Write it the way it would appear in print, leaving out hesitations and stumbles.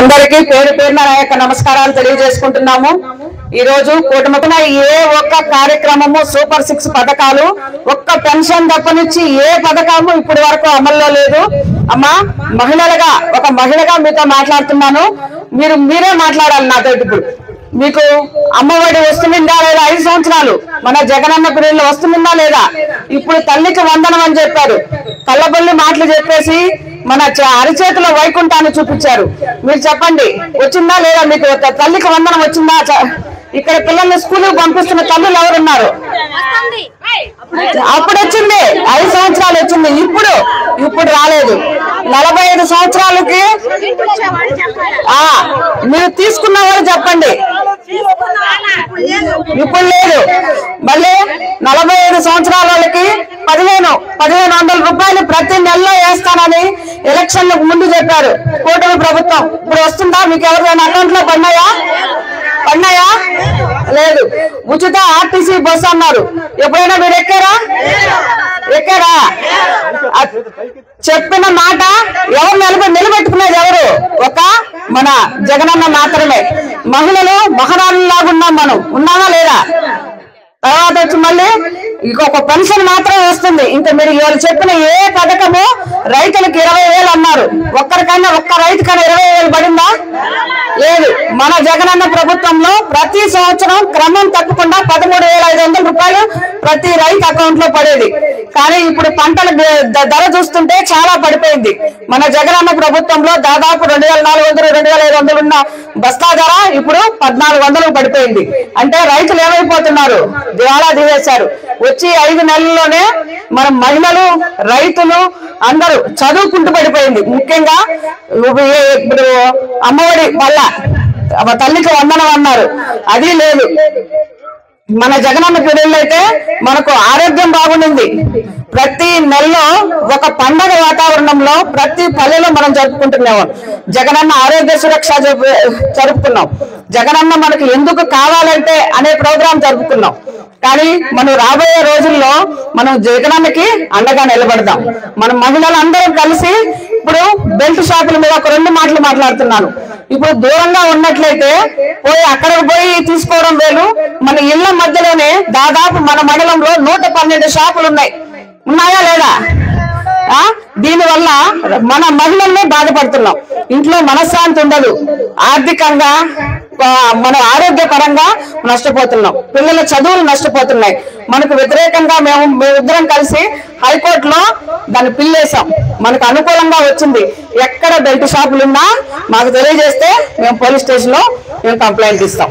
అందరికీ పేరు పేరున నా యొక్క నమస్కారాలు తెలియజేసుకుంటున్నాము। ఈ రోజు కూటమిన ఏ ఒక్క కార్యక్రమము సూపర్ 6 పథకాలు ఒక్క పెన్షన్ తప్పనిచ్చి ఏ పథకము ఇప్పటి వరకు అమల్లో లేదు। అమ్మా మహిళలుగా ఒక మహిళగా మీతో మాట్లాడుతున్నాను, మీరే మాట్లాడాలి నాతో। ఇప్పుడు మీకు అమ్మఒడి వస్తుందా లేదా? 5 సంవత్సరాలు మన జగనన్న పిల్లలు వస్తుందా లేదా? ఇప్పుడు తల్లికి వందనం అని చెప్పారు, కళ్ళబొల్లి మాటలు చెప్పేసి మన అరిచేతిలో వైకుంఠాన్ని చూపించారు। మీరు చెప్పండి, వచ్చిందా లేదా? మీకు తల్లికి వందనం వచ్చిందా? ఇక్కడ పిల్లల్ని స్కూల్ పంపిస్తున్న తల్లులు ఎవరున్నారు? అప్పుడు వచ్చింది, 5 సంవత్సరాలు వచ్చింది, ఇప్పుడు రాలేదు। 45 సంవత్సరాలకి మీరు తీసుకున్న వాళ్ళు చెప్పండి, ఇప్పుడు లేదు। మళ్ళీ 45 సంవత్సరాల వాళ్ళకి 1500 రూపాయలు ప్రతి నెలలో వేస్తానని ఎలక్షన్లకు ముందు చెప్పారు కూటమి ప్రభుత్వం। ఇప్పుడు వస్తుందా? మీకు ఎవరైనా అకౌంట్ లో పడినాయా? లేదు। ఉచిత ఆర్టీసీ బస్సు అన్నారు, ఎప్పుడైనా మీరు ఎక్కారా? చెప్పిన మాట ఎవరు నిలబెట్టుకునేది ఎవరు? ఒక మన జగనన్న మాత్రమే। మహిళలు మహారాణులాగా ఉన్నాం, మనం ఉన్నామా లేదా? తర్వాత వచ్చి మళ్ళీ ఇంకొక పెన్షన్ మాత్రమే వస్తుంది। ఇంకా మీరు ఇవాళ చెప్పిన ఏ పథకము రైతులకు 20,000 అన్నారు, ఒక్కరికైనా ఒక్క రైతుకైనా 20,000 పడిందా? లేదు। మన జగనన్న ప్రభుత్వంలో ప్రతి సంవత్సరం క్రమం తప్పకుండా 13,500 రూపాయలు ప్రతి రైతు అకౌంట్ లో పడేది। కానీ ఇప్పుడు పంటల ధర చూస్తుంటే చాలా పడిపోయింది। మన జగనన్న ప్రభుత్వంలో దాదాపు 2,400, 2,500 ఉన్న బస్తా ధర ఇప్పుడు 1,400 పడిపోయింది। అంటే రైతులు ఏమైపోతున్నారు? దివాలా తీసేశారు। వచ్చి 5 నెలల్లోనే మన మహిళలు, రైతులు అందరూ చదువుకుంటూ పడిపోయింది। ముఖ్యంగా ఇప్పుడు అమ్మఒడి వల్ల తల్లికి వందనం అన్నారు, అది లేదు। మన జగనన్న పిల్లలు అయితే మనకు ఆరోగ్యం బాగుండింది। ప్రతి నెలలో ఒక పండగ వాతావరణంలో ప్రతి పల్లెలో మనం జరుపుకుంటున్నాము। జగనన్న ఆరోగ్య సురక్ష జరుపుకున్నాం, జగనన్న మనకు ఎందుకు కావాలంటే అనే ప్రోగ్రాం జరుపుకున్నాం। కానీ మనం రాబోయే రోజుల్లో మనం జగనన్నకి అండగా నిలబడదాం। మన మహిళలందరం కలిసి ఇప్పుడు బెల్ట్ షాపుల మీద ఒక 2 మాటలు మాట్లాడుతున్నాను। ఇప్పుడు దూరంగా ఉన్నట్లయితే అక్కడికి పోయి తీసుకోవడం వేలు, మన ఇళ్ల మధ్యలోనే దాదాపు మన మండలంలో 112 షాపులు ఉన్నాయా లేదా? దీనివల్ల మన మహిళల్ని బాధపడుతున్నాం, ఇంట్లో మనశ్శాంతి ఉండదు, ఆర్థికంగా మన ఆరోగ్యపరంగా నష్టపోతున్నాం, పిల్లల చదువులు నష్టపోతున్నాయి। మనకు వ్యతిరేకంగా మేమిద్దరం కలిసి హైకోర్టులో దాన్ని పిల్లేసాం, మనకు అనుకూలంగా వచ్చింది। ఎక్కడ బెల్ట్ షాపులు ఉన్నా మాకు తెలియజేస్తే మేము పోలీస్ స్టేషన్ లో కంప్లైంట్ ఇస్తాం।